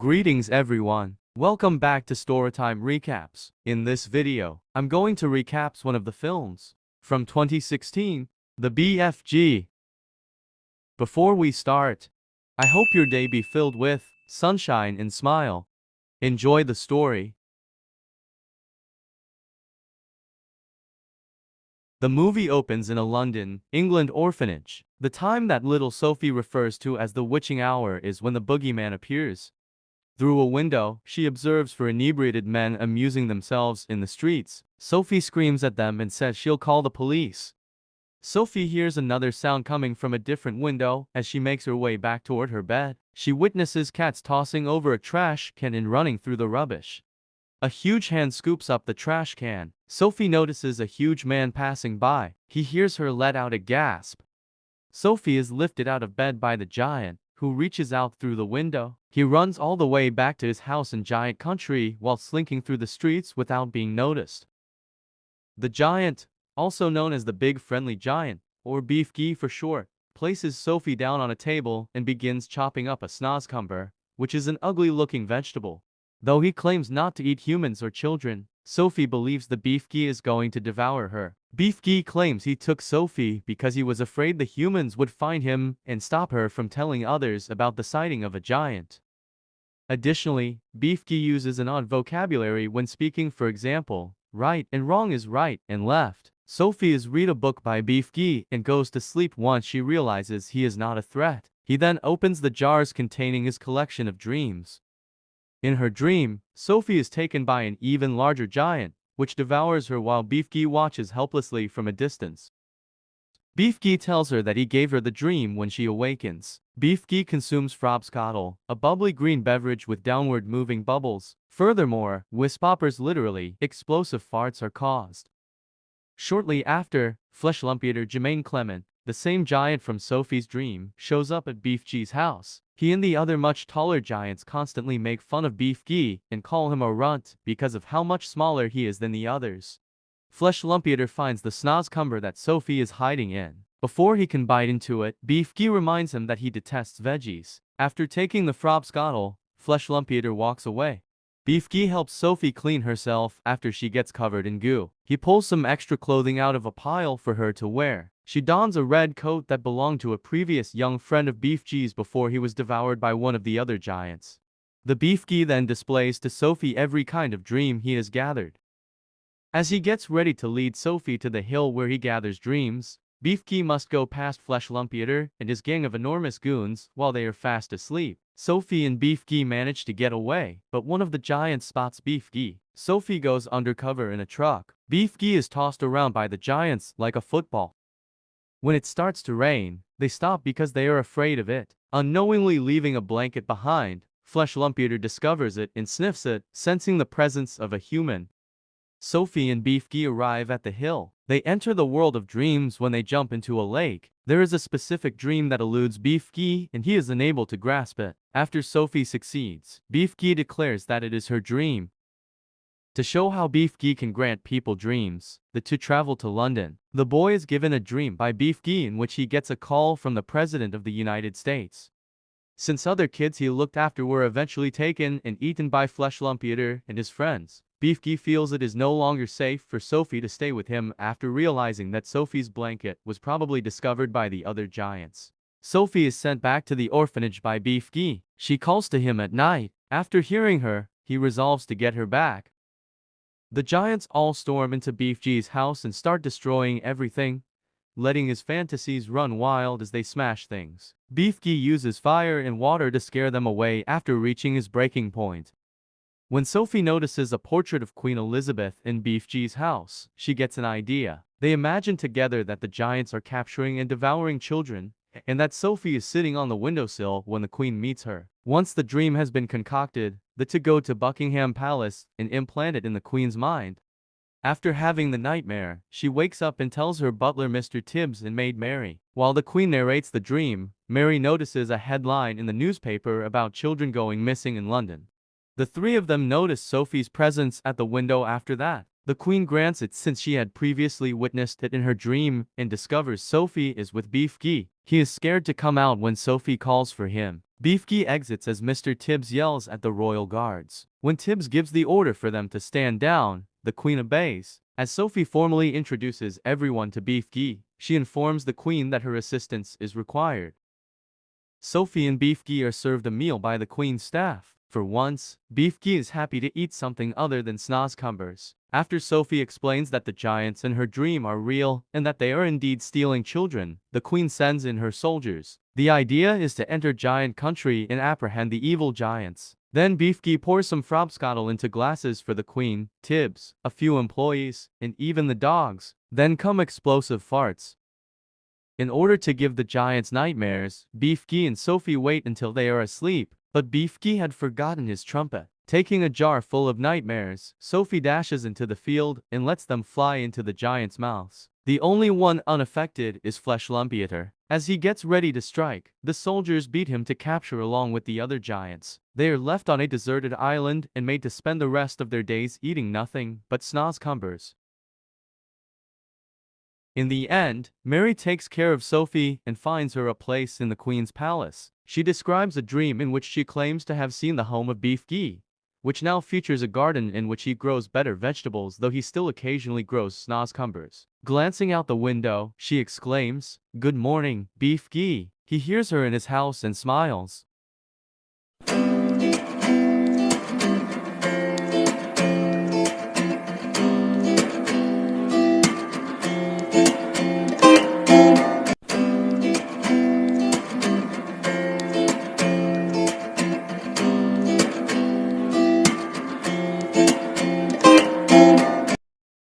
Greetings everyone. Welcome back to Storytime Recaps. In this video, I'm going to recap one of the films from 2016, the BFG. Before we start, I hope your day be filled with sunshine and smile. Enjoy the story. The movie opens in a London, England orphanage. The time that little Sophie refers to as the witching hour is when the boogeyman appears. Through a window, she observes four inebriated men amusing themselves in the streets. Sophie screams at them and says she'll call the police. Sophie hears another sound coming from a different window. As she makes her way back toward her bed, she witnesses cats tossing over a trash can and running through the rubbish. A huge hand scoops up the trash can. Sophie notices a huge man passing by. He hears her let out a gasp. Sophie is lifted out of bed by the giant, who reaches out through the window. He runs all the way back to his house in Giant Country while slinking through the streets without being noticed. The giant, also known as the Big Friendly Giant, or Beefgy for short, places Sophie down on a table and begins chopping up a snozzcumber, which is an ugly-looking vegetable. Though he claims not to eat humans or children, Sophie believes the Beefgy is going to devour her. Beefgy claims he took Sophie because he was afraid the humans would find him and stop her from telling others about the sighting of a giant. Additionally, Beefgy uses an odd vocabulary when speaking. For example, right and wrong is right and left. Sophie is read a book by Beefgy and goes to sleep once she realizes he is not a threat. He then opens the jars containing his collection of dreams. In her dream, Sophie is taken by an even larger giant, which devours her while Beefgy watches helplessly from a distance. Beefgy tells her that he gave her the dream when she awakens. Beefgy consumes frobscottle, a bubbly green beverage with downward moving bubbles. Furthermore, wisp-poppers, literally explosive farts, are caused. Shortly after, flesh lump eater Jermaine Clement, the same giant from Sophie's dream, shows up at Beefgy's house. He and the other much taller giants constantly make fun of Beefgy and call him a runt because of how much smaller he is than the others. Flesh lump eater finds the snozzcumber that Sophie is hiding in. Before he can bite into it, Beefgy reminds him that he detests veggies. After taking the frobscottle, flesh lump eater walks away. Beefgy helps Sophie clean herself after she gets covered in goo. He pulls some extra clothing out of a pile for her to wear. She dons a red coat that belonged to a previous young friend of Beefgy's before he was devoured by one of the other giants. The Beefgy then displays to Sophie every kind of dream he has gathered. As he gets ready to lead Sophie to the hill where he gathers dreams, Beefgy must go past Flesh Lump Eater and his gang of enormous goons while they are fast asleep. Sophie and Beefgy manage to get away, but one of the giants spots Beefgy. Sophie goes undercover in a truck. Beefgy is tossed around by the giants like a football. When it starts to rain, they stop because they are afraid of it. Unknowingly leaving a blanket behind, Flesh Lump Eater discovers it and sniffs it, sensing the presence of a human. Sophie and Beefgy arrive at the hill. They enter the world of dreams when they jump into a lake. There is a specific dream that eludes Beefgy and he is unable to grasp it. After Sophie succeeds, Beefgy declares that it is her dream. To show how Beefgy can grant people dreams, the two travel to London. The boy is given a dream by Beefgy in which he gets a call from the President of the United States. Since other kids he looked after were eventually taken and eaten by Flesh Lump Eater and his friends, Beefgy feels it is no longer safe for Sophie to stay with him after realizing that Sophie's blanket was probably discovered by the other giants. Sophie is sent back to the orphanage by Beefgy. She calls to him at night. After hearing her, he resolves to get her back. The giants all storm into Beefgy's house and start destroying everything, letting his fantasies run wild as they smash things. Beefgy uses fire and water to scare them away after reaching his breaking point. When Sophie notices a portrait of Queen Elizabeth in Beefgy's house, she gets an idea. They imagine together that the giants are capturing and devouring children, and that Sophie is sitting on the windowsill when the Queen meets her. Once the dream has been concocted, the two go to Buckingham Palace and implant it in the Queen's mind. After having the nightmare, she wakes up and tells her butler Mr. Tibbs and maid Mary. While the Queen narrates the dream, Mary notices a headline in the newspaper about children going missing in London. The three of them notice Sophie's presence at the window after that. The Queen grants it since she had previously witnessed it in her dream and discovers Sophie is with Beefgy. He is scared to come out when Sophie calls for him. Beefkey exits as Mr. Tibbs yells at the royal guards. When Tibbs gives the order for them to stand down, the queen obeys. As Sophie formally introduces everyone to Beefkey, she informs the queen that her assistance is required. Sophie and Beefkey are served a meal by the queen's staff. For once, Beefkey is happy to eat something other than snozcumbers. After Sophie explains that the giants in her dream are real and that they are indeed stealing children, the queen sends in her soldiers. The idea is to enter giant country and apprehend the evil giants. Then Beefkey pours some frobscottle into glasses for the queen, Tibbs, a few employees, and even the dogs. Then come explosive farts. In order to give the giants nightmares, Beefkey and Sophie wait until they are asleep, but Beefkey had forgotten his trumpet. Taking a jar full of nightmares, Sophie dashes into the field and lets them fly into the giants' mouths. The only one unaffected is Flesh Lumpeator. As he gets ready to strike, the soldiers beat him to capture along with the other giants. They are left on a deserted island and made to spend the rest of their days eating nothing but snozcumbers. In the end, Mary takes care of Sophie and finds her a place in the queen's palace. She describes a dream in which she claims to have seen the home of Beefkey, which now features a garden in which he grows better vegetables, though he still occasionally grows snozcumbers. Glancing out the window, she exclaims, "Good morning, Beefkey." He hears her in his house and smiles.